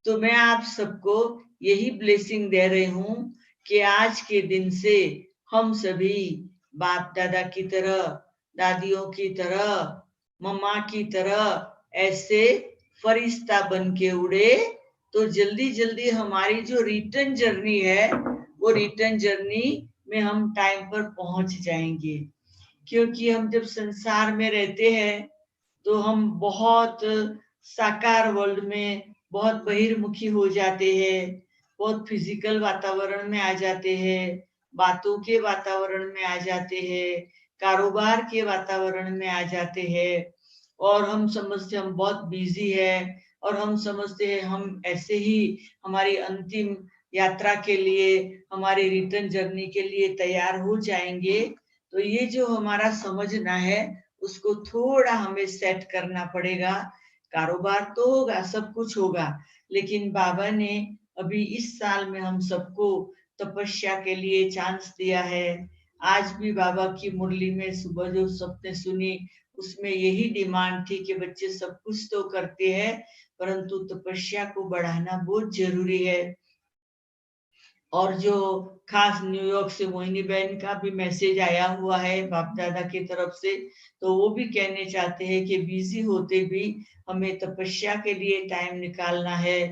तो मैं आप सबको यही ब्लेसिंग दे रही हूँ कि आज के दिन से हम सभी बाप दादा की तरह, दादियों की तरह, मम्मा की तरह ऐसे फरिश्ता बन के उड़े, तो जल्दी जल्दी हमारी जो रिटर्न जर्नी है, वो रिटर्न जर्नी में हम टाइम पर पहुंच जाएंगे। क्योंकि हम जब संसार में रहते हैं तो हम बहुत साकार वर्ल्ड में बहुत बहिर्मुखी हो जाते हैं, बहुत फिजिकल वातावरण में आ जाते हैं, बातों के वातावरण में आ जाते हैं, कारोबार के वातावरण में आ जाते हैं, और हम समझते हम बहुत बिजी है, और हम समझते हैं हम ऐसे ही हमारी अंतिम यात्रा के लिए, हमारी रिटर्न जर्नी के लिए तैयार हो जाएंगे। तो ये जो हमारा समझना है उसको थोड़ा हमें सेट करना पड़ेगा। कारोबार तो होगा, सब कुछ होगा, लेकिन बाबा ने अभी इस साल में हम सबको तपस्या के लिए चांस दिया है। आज भी बाबा की मुरली में सुबह जो सबने सुनी उसमें यही डिमांड थी कि बच्चे सब कुछ तो करते हैं, परंतु तपस्या को बढ़ाना बहुत जरूरी है। और जो खास न्यूयॉर्क से मोहिनी बहन का भी मैसेज आया हुआ है बाप दादा की तरफ से, तो वो भी कहने चाहते हैं कि बिजी होते भी हमें तपस्या के लिए टाइम निकालना है।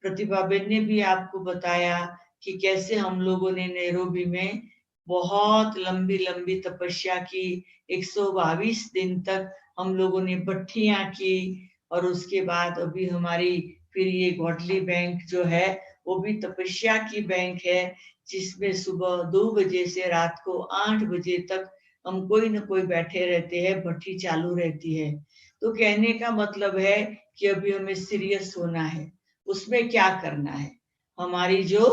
प्रतिभा बहन ने भी आपको बताया कि कैसे हम लोगों ने नैरोबी में बहुत लंबी लंबी तपस्या की, 122 दिन तक हम लोगों ने भट्टियां की, और उसके बाद अभी हमारी फिर ये गॉडली बैंक जो है वो भी तपस्या की बैंक है, जिसमें सुबह 2 बजे से रात को 8 बजे तक हम कोई न कोई बैठे रहते हैं, भट्टी चालू रहती है। तो कहने का मतलब है कि अभी हमें सीरियस होना है, उसमें क्या करना है, हमारी जो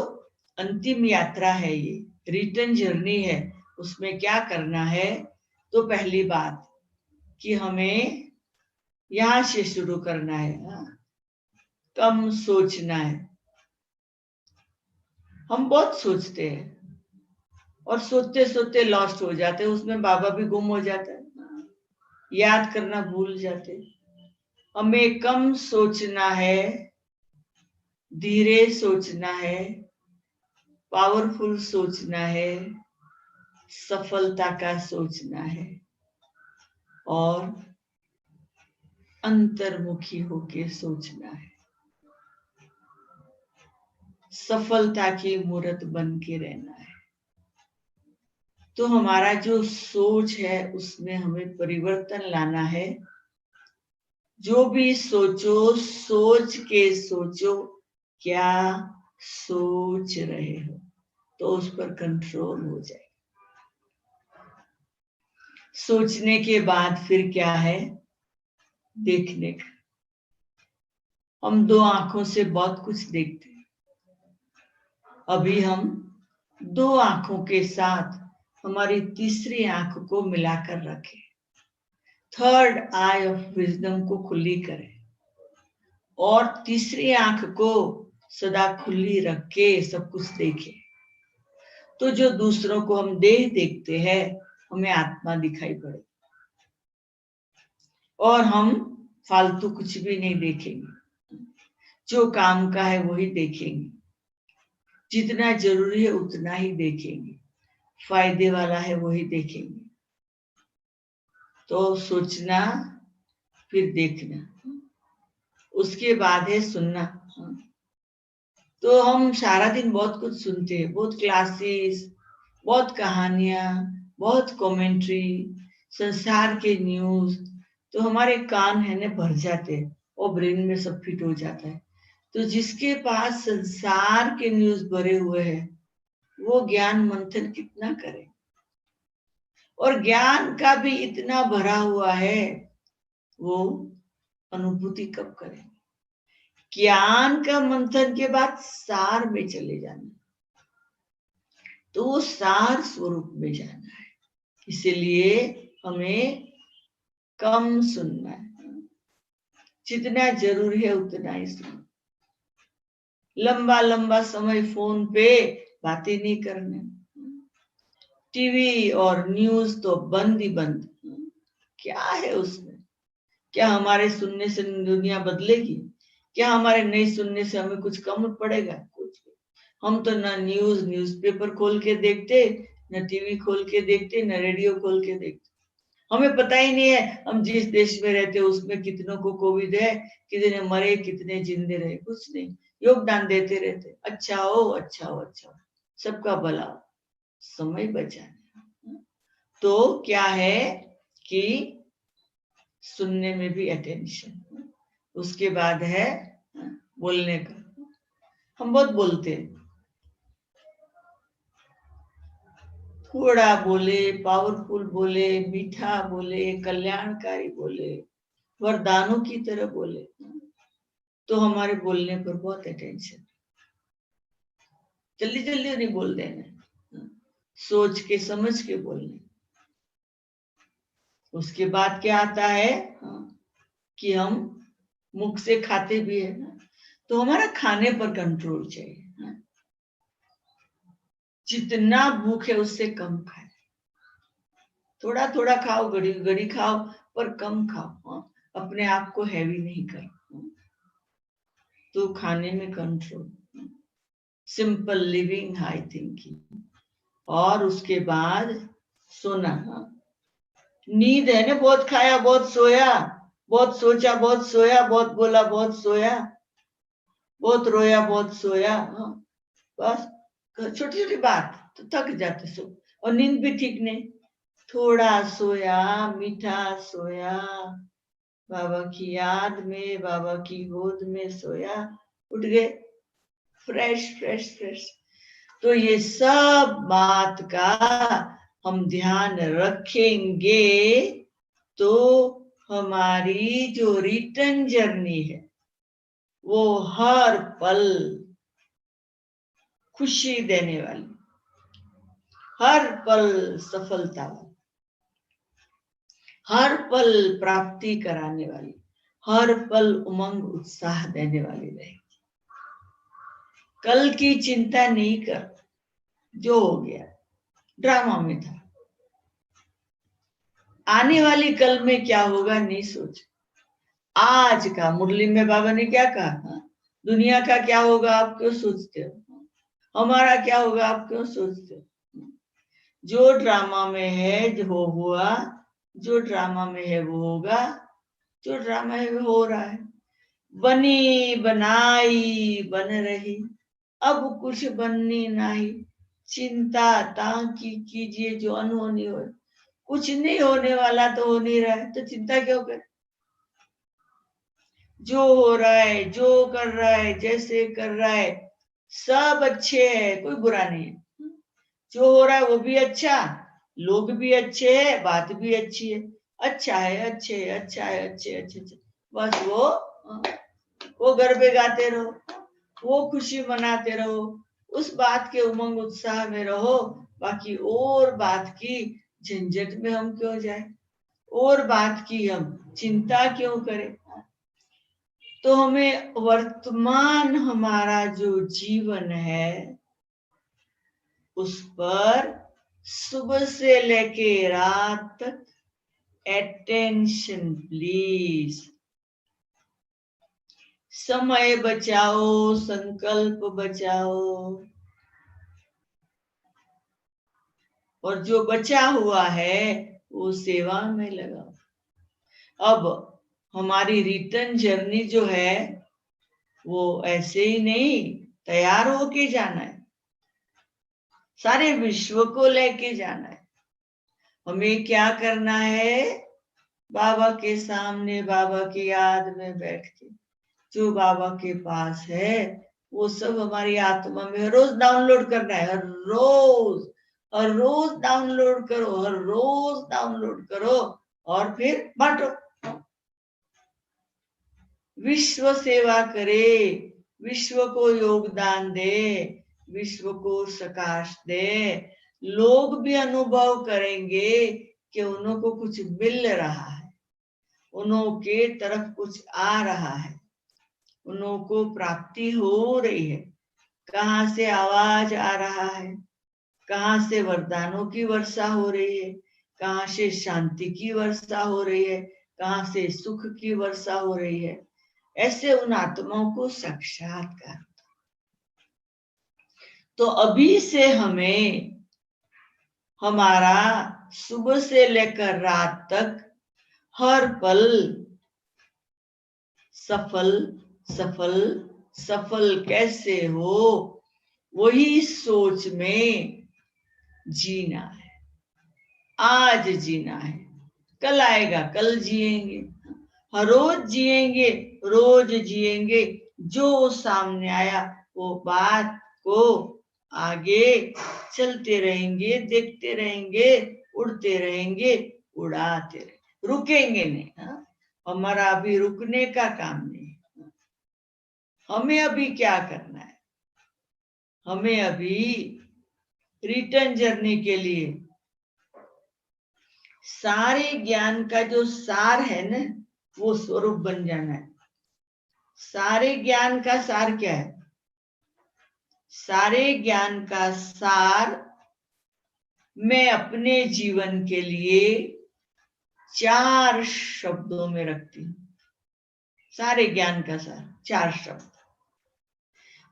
अंतिम यात्रा है, ये रिटर्न जर्नी है, उसमें क्या करना है। तो पहली बात कि हमें यहां से शुरू करना है, कम सोचना है। हम बहुत सोचते हैं और सोचते सोचते लॉस्ट हो जाते हैं, उसमें बाबा भी गुम हो जाता है, याद करना भूल जाते हैं। हमें कम सोचना है, धीरे सोचना है, पावरफुल सोचना है, सफलता का सोचना है, और अंतर्मुखी होके सोचना है, सफलता की मूर्त बन के रहना है। तो हमारा जो सोच है उसमें हमें परिवर्तन लाना है। जो भी सोचो, सोच के सोचो क्या सोच रहे हो, तो उस पर कंट्रोल हो जाए। सोचने के बाद फिर क्या है, देखने का। हम 2 आंखों से बहुत कुछ देखते हैं, अभी हम 2 आंखों के साथ हमारी तीसरी आंख को मिलाकर रखें, थर्ड आई ऑफ विजडम को खुली करें, और तीसरी आंख को सदा खुली रख के सब कुछ देखें। तो जो दूसरों को हम देह देखते हैं, हमें आत्मा दिखाई पड़े, और हम फालतू कुछ भी नहीं देखेंगे, जो काम का है वही देखेंगे, जितना जरूरी है उतना ही देखेंगे, फायदे वाला है वही देखेंगे। तो सोचना, फिर देखना, उसके बाद है सुनना। तो हम सारा दिन बहुत कुछ सुनते हैं, बहुत क्लासेस, बहुत कहानियां, बहुत कमेंट्री, संसार के न्यूज, तो हमारे कान है ना भर जाते हैं और ब्रेन में सब फिट हो जाता है। तो जिसके पास संसार के न्यूज भरे हुए हैं वो ज्ञान मंथन कितना करे, और ज्ञान का भी इतना भरा हुआ है, वो अनुभूति कब करें। ज्ञान का मंथन के बाद सार में चले जाना, तो वो सार स्वरूप में जाना है। इसीलिए हमें कम सुनना है, जितना जरूरी है उतना ही सुनना। लंबा लंबा समय फोन पे बातें नहीं करने, टीवी और न्यूज तो बंद ही बंद। क्या है उसमें, क्या हमारे सुनने से दुनिया बदलेगी? क्या हमारे नहीं सुनने से हमें कुछ कम पड़ेगा? कुछ। हम तो ना न्यूज़पेपर खोल के देखते, न टीवी खोल के देखते, न रेडियो खोल के देखते। हमें पता ही नहीं है हम जिस देश में रहते हैं उसमें कितनों को कोविड है, कितने मरे, कितने जिंदे रहे, कुछ नहीं। योगदान देते रहते, अच्छा हो, अच्छा हो, अच्छा हो, सबका भला हो, समय बचाने। तो क्या है कि सुनने में भी अटेंशन, उसके बाद है बोलने का। हम बहुत बोलते हैं, थोड़ा बोले, पावरफुल बोले, मीठा बोले, कल्याणकारी बोले, वरदानों की तरह बोले, तो हमारे बोलने पर बहुत अटेंशन। जल्दी जल्दी नहीं बोल देना, सोच के समझ के बोलने। उसके बाद क्या आता है कि हम मुख से खाते भी है ना, तो हमारा खाने पर कंट्रोल चाहिए। जितना भूख है उससे कम खाए, थोड़ा थोड़ा खाओ, घड़ी घड़ी खाओ, पर कम खाओ। अपने आप को हैवी नहीं करो। तो खाने में control, simple living, high thinking. और उसके बाद सोना। नींद है ना, बहुत खाया बहुत सोया, बहुत सोचा बहुत सोया, बहुत बोला बहुत सोया, बहुत रोया बहुत सोया। बस छोटी छोटी बात तो थक जाते सो, और नींद भी ठीक नहीं। थोड़ा सोया, मीठा सोया, बाबा की याद में, बाबा की गोद में सोया, उठ गए फ्रेश फ्रेश फ्रेश। तो ये सब बात का हम ध्यान रखेंगे तो हमारी जो रिटर्न जर्नी है वो हर पल खुशी देने वाली, हर पल सफलता वाली, हर पल प्राप्ति कराने वाली, हर पल उमंग उत्साह देने वाली रहेगी। कल की चिंता नहीं कर, जो हो गया ड्रामा में था। आने वाली कल में क्या होगा नहीं सोच। आज का मुरली में बाबा ने क्या कहा, दुनिया का क्या होगा आप क्यों सोचते हो, हमारा क्या होगा आप क्यों सोचते हो। जो ड्रामा में है जो हुआ, जो ड्रामा में है वो होगा, जो ड्रामा है वो हो रहा है। बनी बनाई बन रही, अब कुछ बननी नहीं, चिंता ताकि कीजिए जो अनहोनी हो। कुछ नहीं होने वाला तो हो नहीं रहा है, तो चिंता क्यों कर। जो हो रहा है, जो कर रहा है, जैसे कर रहा है, सब अच्छे है, कोई बुरा नहीं है। जो हो रहा है वो भी अच्छा, लोग भी अच्छे है, बात भी अच्छी है, अच्छा है, अच्छे है, अच्छा है, अच्छे अच्छे अच्छे। बस वो गरबे गाते रहो, वो खुशी मनाते रहो, उस बात के उमंग उत्साह में रहो। बाकी और बात की झंझट में हम क्यों जाए, और बात की हम चिंता क्यों करें। तो हमें वर्तमान हमारा जो जीवन है उस पर सुबह से लेके रात तक अटेंशन प्लीज। समय बचाओ, संकल्प बचाओ, और जो बचा हुआ है वो सेवा में लगाओ। अब हमारी रिटर्न जर्नी जो है वो ऐसे ही नहीं, तैयार होके जाना है, सारे विश्व को लेके जाना है। हमें क्या करना है, बाबा के सामने, बाबा की याद में बैठ के जो बाबा के पास है वो सब हमारी आत्मा में रोज डाउनलोड करना है। हर रोज डाउनलोड करो, हर रोज डाउनलोड करो, और फिर बांटो। विश्व सेवा करे, विश्व को योगदान दे, विश्व को प्रकाश दे। लोग भी अनुभव करेंगे कि उनको कुछ मिल रहा है, उनके तरफ कुछ आ रहा है, उनको प्राप्ति हो रही है। कहाँ से आवाज आ रहा है, कहाँ से वरदानों की वर्षा हो रही है, कहाँ से शांति की वर्षा हो रही है, कहाँ से सुख की वर्षा हो रही है। ऐसे उन आत्माओं को साक्षात्कार। तो अभी से हमें हमारा सुबह से लेकर रात तक हर पल सफल सफल सफल कैसे हो, वही सोच में जीना है। आज जीना है, कल आएगा कल जिएंगे, हर रोज जिएंगे, रोज जिएंगे। जो सामने आया वो बात को आगे चलते रहेंगे, देखते रहेंगे, उड़ते रहेंगे, उड़ाते रहेंगे, रुकेंगे नहीं। हाँ? हमारा अभी रुकने का काम नहीं। हमें अभी क्या करना है? हमें अभी रिटर्न जर्नी के लिए सारे ज्ञान का जो सार है ना, वो स्वरूप बन जाना है। सारे ज्ञान का सार क्या है? सारे ज्ञान का सार मैं अपने जीवन के लिए 4 शब्दों में रखती हूँ। सारे ज्ञान का सार 4 शब्द,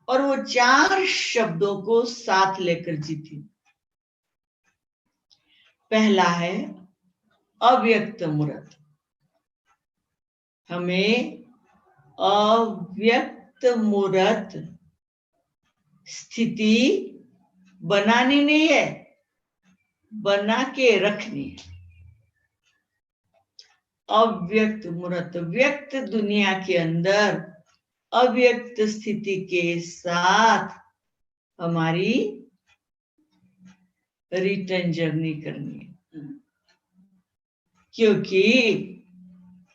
और वो 4 शब्दों को साथ लेकर जीती। पहला है अव्यक्त मूर्त। हमें अव्यक्त मूर्त स्थिति बनानी नहीं है, बना के रखनी है। अव्यक्त मूर्त, व्यक्त दुनिया के अंदर अव्यक्त स्थिति के साथ हमारी रिटर्न जर्नी करनी है। क्योंकि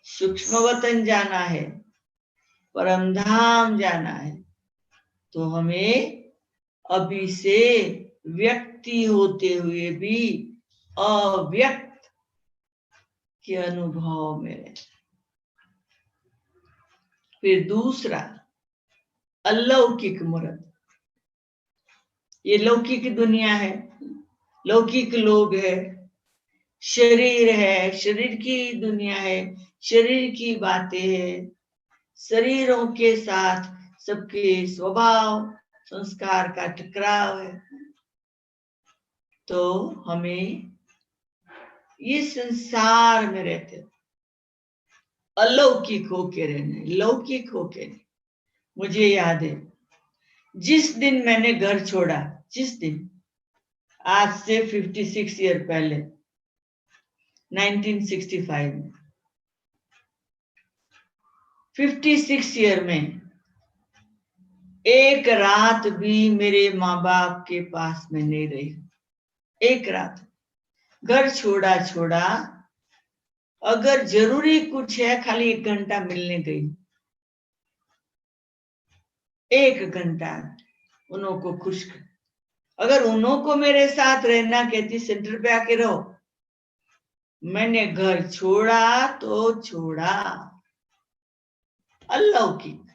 सूक्ष्म वतन जाना है, परम धाम जाना है, तो हमें अभी से व्यक्ति होते हुए भी अव्यक्त के अनुभव में रहना। फिर दूसरा अलौकिक मूर्त। ये लौकिक दुनिया है, लौकिक लोग है, शरीर है, शरीर की दुनिया है, शरीर की बातें है, शरीरों के साथ सबके स्वभाव संस्कार का टकराव है। तो हमें ये संसार में रहते अलौकिक होके रहना, लौकिक होके नहीं। मुझे याद है जिस दिन मैंने घर छोड़ा, जिस दिन, आज से 56 ईयर पहले, 1965 में, 56 ईयर में एक रात भी मेरे माँ बाप के पास में नहीं रही। एक रात घर छोड़ा, अगर जरूरी कुछ है खाली 1 घंटा मिलने गई, 1 घंटा उन्हों को खुश कर। अगर उन्हों को मेरे साथ रहना कहती सेंटर पे आके रहो, मैंने घर छोड़ा तो छोड़ा। अलौकिक।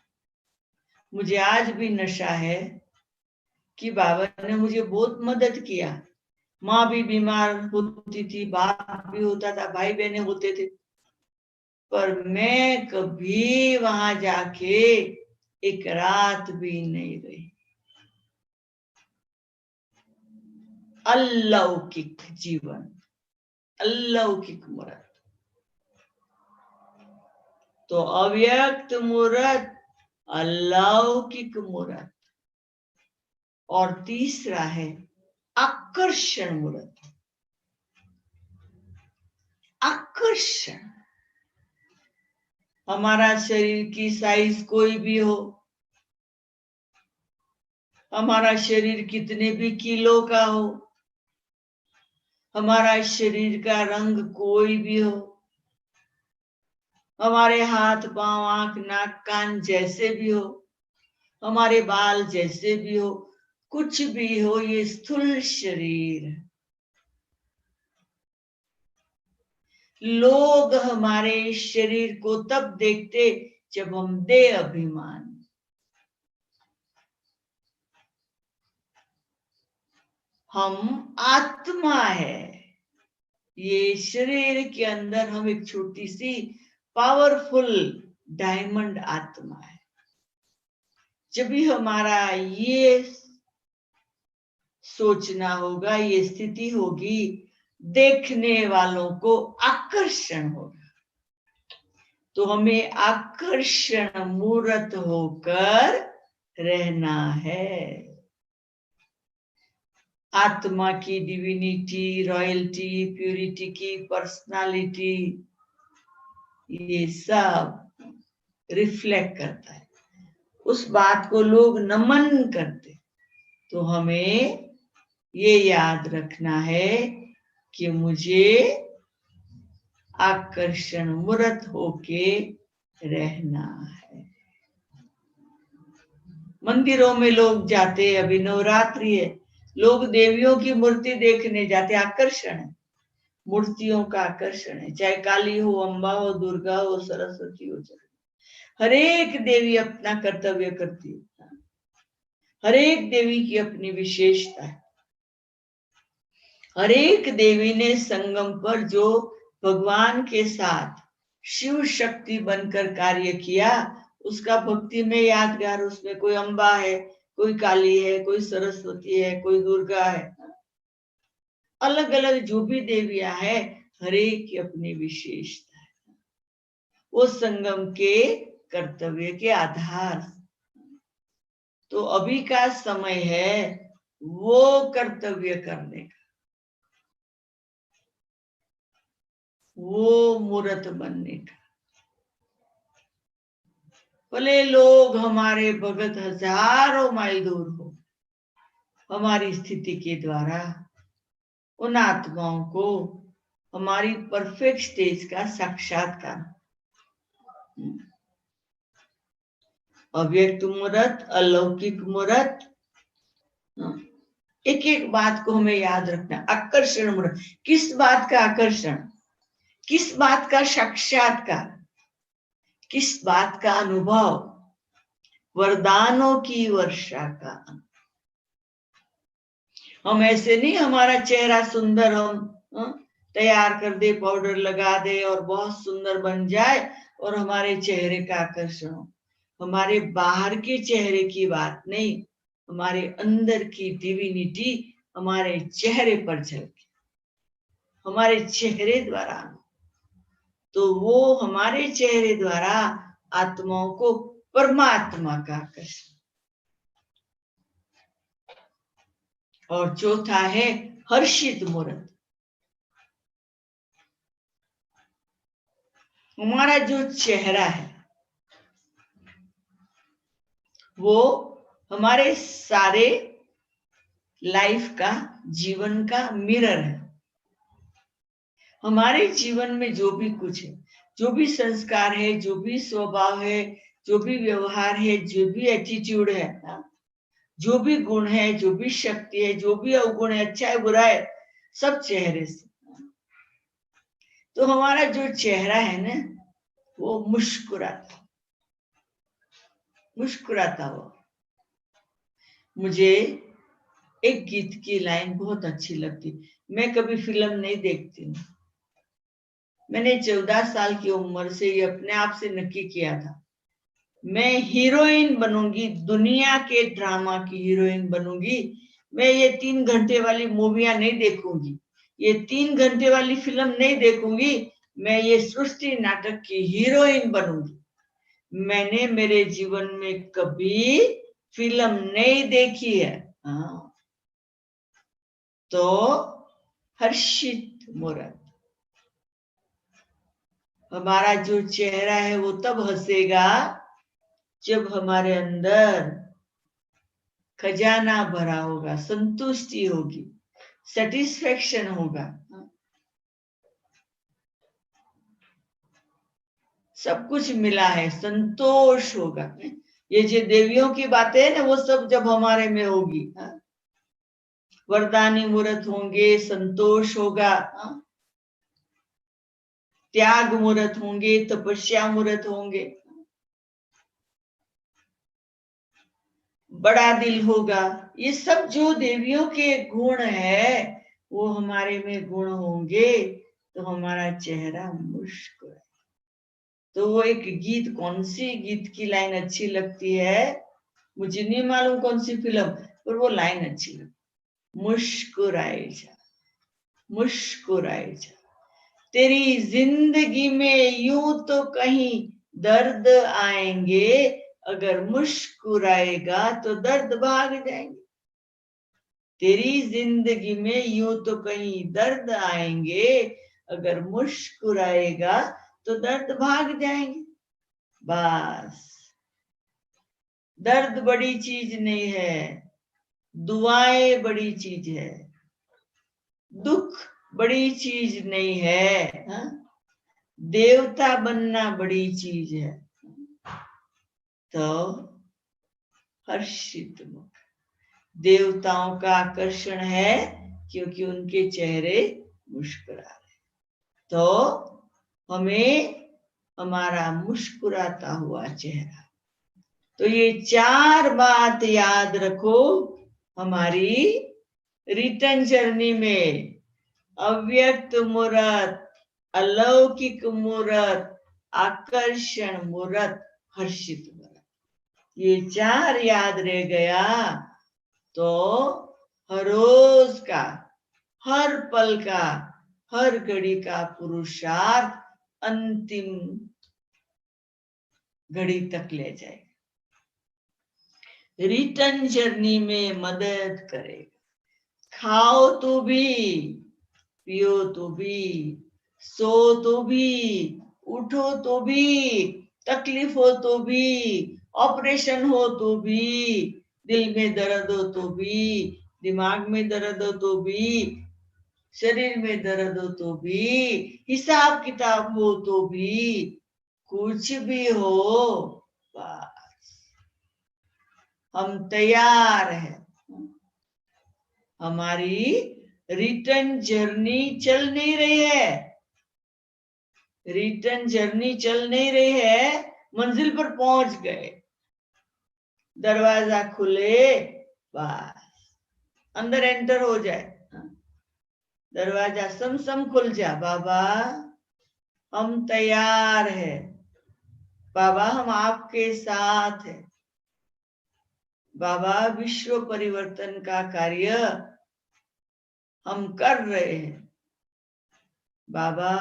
मुझे आज भी नशा है कि बाबा ने मुझे बहुत मदद किया। माँ भी बीमार होती थी, बाप भी होता था, भाई बहने होते थे, पर मैं कभी वहां जाके 1 रात भी नहीं रही। अलौकिक जीवन, अलौकिक मूर्त। तो अव्यक्त मूर्त, अलौकिक मूर्त, और तीसरा है आकर्षण मूर्त। आकर्षण। हमारा शरीर की साइज कोई भी हो, हमारा शरीर कितने भी किलो का हो, हमारा शरीर का रंग कोई भी हो, हमारे हाथ पांव आंख नाक कान जैसे भी हो, हमारे बाल जैसे भी हो, कुछ भी हो, ये स्थूल शरीर। लोग हमारे शरीर को तब देखते जब हम देह अभिमान, हम आत्मा है। ये शरीर के अंदर हम एक छोटी सी पावरफुल डायमंड आत्मा है। जब भी हमारा ये सोचना होगा, ये स्थिति होगी, देखने वालों को आकर्षण होगा। तो हमें आकर्षण मूर्त होकर रहना है। आत्मा की डिविनिटी, रॉयल्टी, प्यूरिटी की पर्सनालिटी, ये सब रिफ्लेक्ट करता है। उस बात को लोग नमन करते। तो हमें ये याद रखना है कि मुझे आकर्षण मूर्त होके रहना है। मंदिरों में लोग जाते, अभी नवरात्रि है, लोग देवियों की मूर्ति देखने जाते। आकर्षण है, मूर्तियों का आकर्षण है। चाहे काली हो, अम्बा हो, दुर्गा हो, सरस्वती हो, हर एक देवी अपना कर्तव्य करती है। हर एक देवी की अपनी विशेषता है। हर एक देवी ने संगम पर जो भगवान के साथ शिव शक्ति बनकर कार्य किया, उसका भक्ति में यादगार, उसमें कोई अम्बा है, कोई काली है, कोई सरस्वती है, कोई दुर्गा है। अलग अलग जो भी देवियां है, हर एक की अपनी विशेषता है। वो संगम के कर्तव्य के आधार। तो अभी का समय है वो कर्तव्य करने का, वो मूर्त बनने का। भले लोग हमारे भगत हजारों माइल दूर हो, हमारी स्थिति के द्वारा उन आत्माओं को हमारी परफेक्ट स्टेज का साक्षात्कार, अव्यक्त मूर्त, अलौकिक मूर्त, एक एक बात को हमें याद रखना। आकर्षण मूर्त, किस बात का आकर्षण, किस बात का साक्षात्कार, किस बात का अनुभव, वरदानों की वर्षा का। हम ऐसे नहीं हमारा चेहरा सुंदर हम तैयार कर दे, पाउडर लगा दे और बहुत सुंदर बन जाए और हमारे चेहरे का आकर्षण हो। हमारे बाहर के चेहरे की बात नहीं, हमारे अंदर की डिविनिटी हमारे चेहरे पर झलके, हमारे चेहरे द्वारा। तो वो हमारे चेहरे द्वारा आत्माओं को परमात्मा का आकर्षण। और चौथा है हर्षित मूर्त। हमारा जो चेहरा है वो हमारे सारे लाइफ का, जीवन का मिरर है। हमारे जीवन में जो भी कुछ है, जो भी संस्कार है, जो भी स्वभाव है, जो भी व्यवहार है, जो भी एटीट्यूड है, जो भी गुण है, जो भी शक्ति है, जो भी अवगुण है, अच्छा है बुरा है, सब चेहरे से। तो हमारा जो चेहरा है ना, वो मुस्कुराता मुस्कुराता हुआ। मुझे एक गीत की लाइन बहुत अच्छी लगती। मैं कभी फिल्म नहीं देखती हूँ। मैंने 14 साल की उम्र से ये अपने आप से नक्की किया था, मैं हीरोइन बनूंगी, दुनिया के ड्रामा की हीरोइन बनूंगी। मैं ये 3 घंटे वाली मूवियां नहीं देखूंगी, ये 3 घंटे वाली फिल्म नहीं देखूंगी। मैं ये सृष्टि नाटक की हीरोइन बनूंगी। मैंने मेरे जीवन में कभी फिल्म नहीं देखी है। हाँ, तो हर्षित मूर्त। हमारा जो चेहरा है वो तब हंसेगा जब हमारे अंदर खजाना भरा होगा, संतुष्टि होगी, सेटिस्फेक्शन होगा, सब कुछ मिला है, संतोष होगा। ये जो देवियों की बातें है ना, वो सब जब हमारे में होगी, वरदानी मूर्त होंगे, संतोष होगा, त्याग मूर्त होंगे, तपस्या मूर्त होंगे, बड़ा दिल होगा। ये सब जो देवियों के गुण है वो हमारे में गुण होंगे, तो हमारा चेहरा मुस्कुराए। तो वो एक गीत, कौन सी गीत की लाइन अच्छी लगती है मुझे नहीं मालूम, कौन सी फिल्म, पर वो लाइन अच्छी लगती, मुस्कुराए जा, मुस्कुराए जा, तेरी जिंदगी में यूं तो कहीं दर्द आएंगे, अगर मुस्कुराएगा तो दर्द भाग जाएंगे। तेरी जिंदगी में यूं तो कहीं दर्द आएंगे, अगर मुस्कुराएगा तो दर्द भाग जाएंगे। बस, दर्द बड़ी चीज नहीं है, दुआएं बड़ी चीज है, दुख बड़ी चीज नहीं है, हा? देवता बनना बड़ी चीज है। तो हर्षित मुख, देवताओं का आकर्षण है क्योंकि उनके चेहरे मुस्कुरा रहे। तो हमें हमारा मुस्कुराता हुआ चेहरा, तो ये 4 बात याद रखो हमारी रिटर्न जर्नी में। अव्यक्त मूर्त, अलौकिक मूर्त, आकर्षण मूर्त, हर्षित मूर्त, ये 4 याद रह गया तो हर रोज का, हर पल का, हर घड़ी का पुरुषार्थ अंतिम घड़ी तक ले जाएगा, रिटर्न जर्नी में मदद करेगा। खाओ तो भी, पियो तो भी, सो तो भी, उठो तो भी, तकलीफ हो तो भी, ऑपरेशन हो तो भी, दिल में दर्द हो तो भी, दिमाग में दर्द हो तो भी, शरीर में दर्द हो तो भी, हिसाब किताब हो तो भी, कुछ भी हो, बस हम तैयार हैं। हमारी रिटर्न जर्नी चल नहीं रही है, रिटर्न जर्नी चल नहीं रही है, मंजिल पर पहुंच गए, दरवाजा खुले, बस अंदर एंटर हो जाए, दरवाजा सम खुल जा, बाबा हम तैयार है, बाबा हम आपके साथ है, बाबा विश्व परिवर्तन का कार्य हम कर रहे हैं, बाबा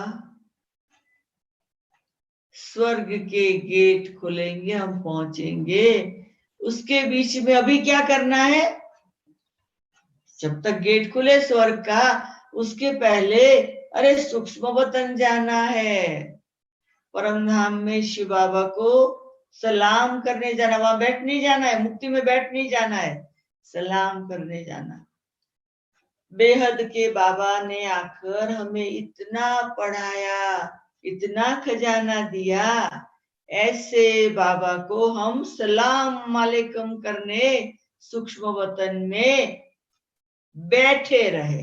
स्वर्ग के गेट खुलेंगे, हम पहुंचेंगे, उसके बीच में अभी क्या करना है, जब तक गेट खुले स्वर्ग का, उसके पहले अरे सूक्ष्म वतन जाना है, परम धाम में शिव बाबा को सलाम करने जाना, वहां बैठ नहीं जाना है, मुक्ति में बैठ नहीं जाना है, सलाम करने जाना। बेहद के बाबा ने आकर हमें इतना पढ़ाया, इतना खजाना दिया, ऐसे बाबा को हम सलाम वालेकुम करने सूक्ष्म वतन में बैठे रहे,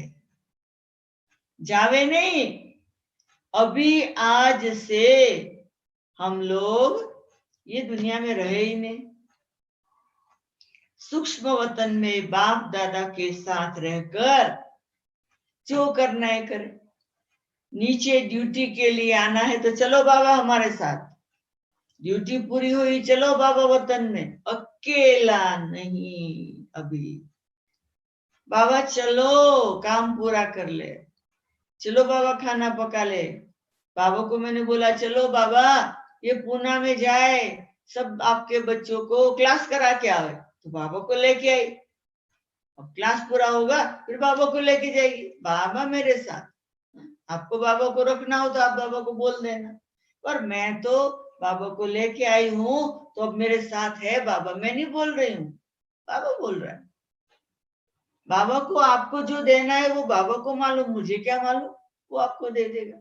जावे नहीं। अभी आज से हम लोग ये दुनिया में रहे ही नहीं, सूक्ष्म वतन में बाप दादा के साथ रहकर जो करना है करे, नीचे ड्यूटी के लिए आना है तो चलो बाबा हमारे साथ, ड्यूटी पूरी हुई चलो बाबा वतन में, अकेला नहीं। अभी बाबा चलो काम पूरा कर ले, चलो बाबा खाना पका ले, बाबा को मैंने बोला चलो बाबा ये पूना में जाए, सब आपके बच्चों को क्लास करा के आवे, तो बाबा को लेके आई, अब क्लास पूरा होगा फिर बाबा को लेके जाएगी, बाबा मेरे साथ, आपको बाबा को रखना हो तो आप बाबा को बोल देना, पर मैं तो बाबा को लेके आई हूं तो अब मेरे साथ है बाबा, मैं नहीं बोल रही हूँ, बाबा बोल रहा है। बाबा को आपको जो देना है वो बाबा को मालूम, मुझे क्या मालूम, वो आपको दे देगा।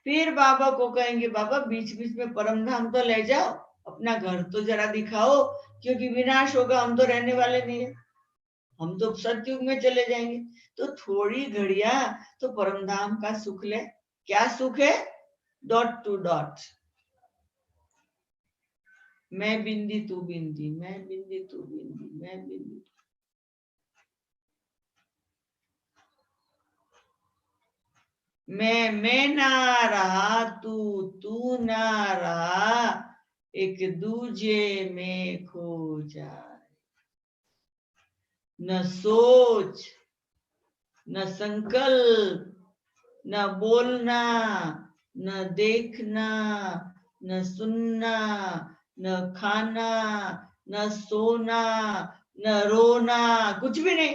फिर बाबा को कहेंगे बाबा बीच बीच में परम धाम तो ले जाओ, अपना घर तो जरा दिखाओ, क्योंकि विनाश होगा, हम तो रहने वाले नहीं है, हम तो सतयुग में चले जाएंगे, तो थोड़ी घड़िया तो परम धाम का सुख ले। क्या सुख है, डॉट टू डॉट, मैं बिंदी तू बिंदी, मैं बिंदी तू बिंदी, मैं बिंदी। मैं ना रहा, तू ना रहा, एक दूजे में खो जाए। न सोच, न संकल्प, न बोलना, न देखना, न सुनना, न खाना, न सोना, न रोना, कुछ भी नहीं।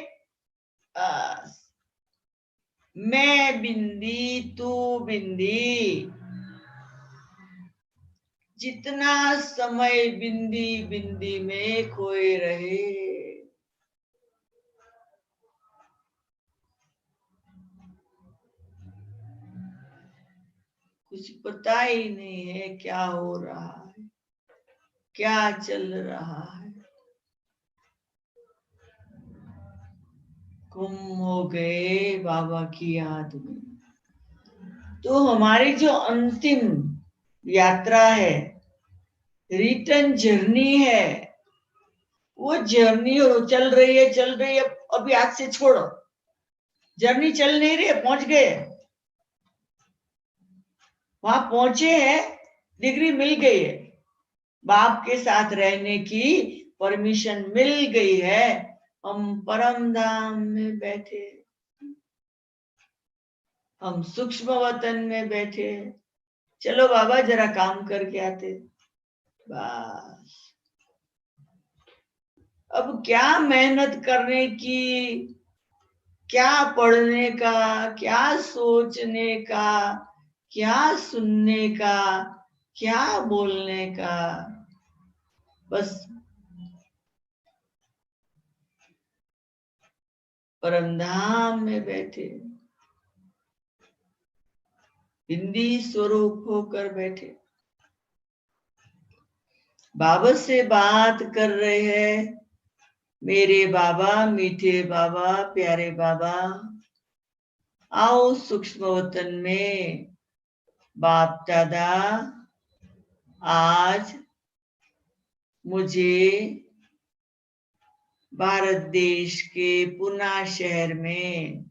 मैं बिंदी, तू बिंदी। जितना समय बिंदी बिंदी में खोए रहे। कुछ पता ही नहीं है क्या हो रहा है, क्या चल रहा है। गुम हो गए बाबा की याद में। तो हमारी जो अंतिम यात्रा है, रिटर्न जर्नी है, वो जर्नी चल रही है। अभी आज से छोड़ो, जर्नी चल नहीं रही, पहुंच गए, वहां पहुंचे हैं, डिग्री मिल गई है, बाप के साथ रहने की परमिशन मिल गई है, हम परम धाम में बैठे, हम सूक्ष्म वतन में बैठे। चलो बाबा जरा काम करके आते। बस अब क्या मेहनत करने की, क्या पढ़ने का, क्या सोचने का, क्या सुनने का, क्या बोलने का। बस परमधाम में बैठे, हिंदी स्वरूप होकर बैठे, बाबा से बात कर रहे हैं। मेरे बाबा, मीठे बाबा, प्यारे बाबा, आओ सूक्ष्म वतन में। बाप दादा आज मुझे भारत देश के पुणे शहर में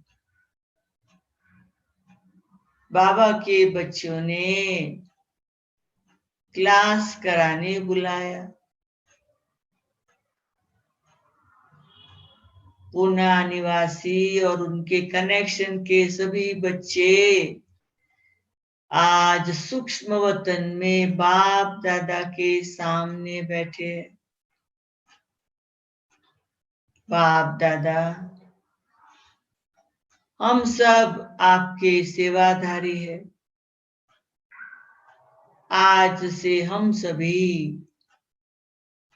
बाबा के बच्चों ने क्लास कराने बुलाया। पुणे निवासी और उनके कनेक्शन के सभी बच्चे आज सूक्ष्म वतन में बाप दादा के सामने बैठे। बाप दादा, हम सब आपके सेवाधारी हैं। आज से हम सभी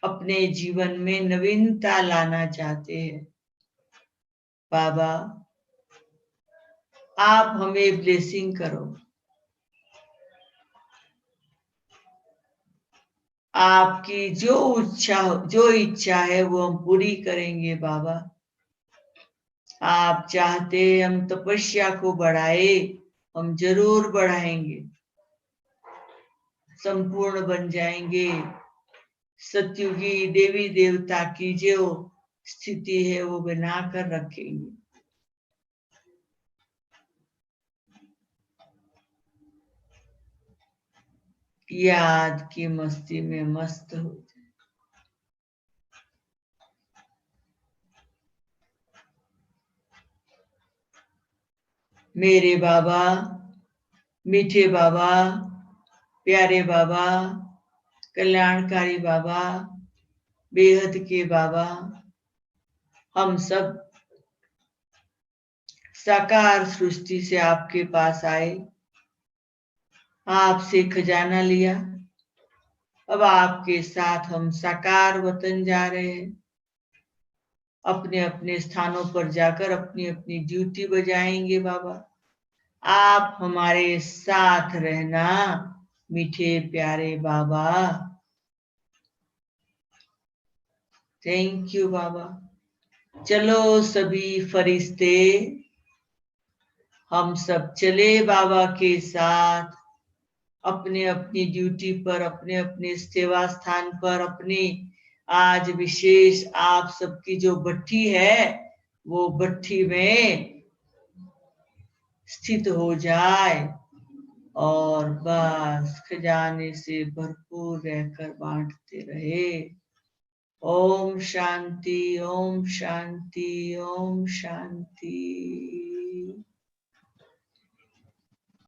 अपने जीवन में नवीनता लाना चाहते हैं। बाबा, आप हमें ब्लेसिंग करो। आपकी जो इच्छा है वो हम पूरी करेंगे बाबा। आप चाहते हम तपस्या को बढ़ाए, हम जरूर बढ़ाएंगे, संपूर्ण बन जाएंगे। सत्युगी देवी देवता की जो स्थिति है वो बना कर रखेंगे। याद की मस्ती में मस्त हो जाए। मेरे बाबा, मीठे बाबा, प्यारे बाबा, कल्याणकारी बाबा, बेहद के बाबा, हम सब साकार सृष्टि से आपके पास आए, आपसे खजाना लिया। अब आपके साथ हम साकार वतन जा रहे हैं। अपने अपने स्थानों पर जाकर अपनी अपनी ड्यूटी बजाएंगे बाबा। आप हमारे साथ रहना मीठे प्यारे बाबा। थैंक यू बाबा। चलो सभी फरिश्ते, हम सब चले बाबा के साथ अपने अपनी ड्यूटी पर, अपने अपने सेवा स्थान पर। अपनी आज विशेष आप सबकी जो भट्ठी है वो भट्ठी में स्थित हो जाए और बस खजाने से भरपूर रहकर बांटते रहे। ओम शांति, ओम शांति, ओम शांति।